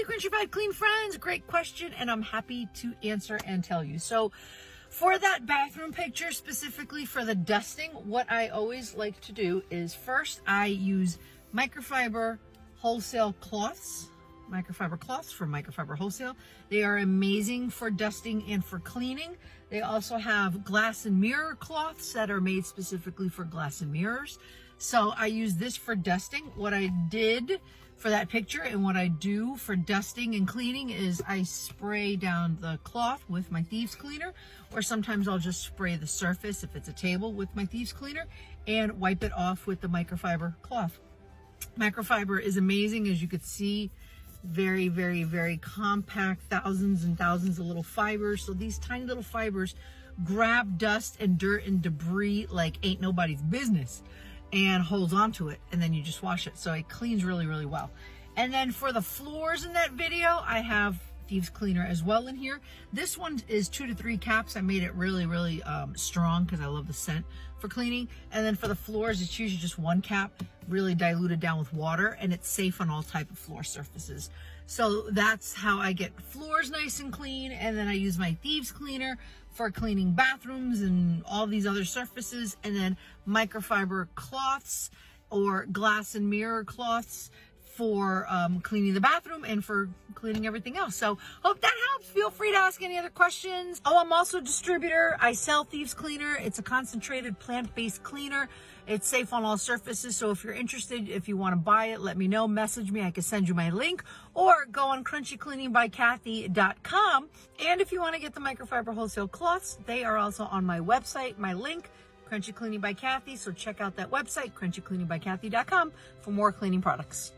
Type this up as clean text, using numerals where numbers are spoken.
Crunchified Clean friends, great question, and I'm happy to answer and tell you. So for that bathroom picture, specifically for the dusting, what I always like to do is first I use microfiber wholesale cloths, microfiber cloths from Microfiber Wholesale. They are amazing for dusting and for cleaning. They also have glass and mirror cloths that are made specifically for glass and mirrors. So I use this for dusting. What I did for that picture and what I do for dusting and cleaning is I spray down the cloth with my thieves cleaner, or sometimes I'll just spray the surface if it's a table with my thieves cleaner and wipe it off with the microfiber cloth. Microfiber is amazing, as you could see. Very, very, very compact, thousands and thousands of little fibers. So these tiny little fibers grab dust and dirt and debris like ain't nobody's business and holds onto it, and then you just wash it. So it cleans really, really well. And then for the floors in that video, I have thieves cleaner as well in here. This one is 2 to 3 caps. I made it really, really strong because I love the scent for cleaning. And then for the floors, it's usually just 1 cap, really diluted down with water, and it's safe on all type of floor surfaces. So that's how I get floors nice and clean. And then I use my thieves cleaner for cleaning bathrooms and all these other surfaces, and then microfiber cloths or glass and mirror cloths for cleaning the bathroom and for cleaning everything else. So hope that helps. Feel free to ask any other questions. Oh, I'm also a distributor. I sell Thieves Cleaner. It's a concentrated plant-based cleaner. It's safe on all surfaces. So if you're interested, if you want to buy it, let me know. Message me. I can send you my link, or go on crunchycleaningbyKathy.com. And if you want to get the microfiber wholesale cloths, they are also on my website, my link, Crunchy Cleaning by Kathy. So check out that website, crunchycleaningbyKathy.com, for more cleaning products.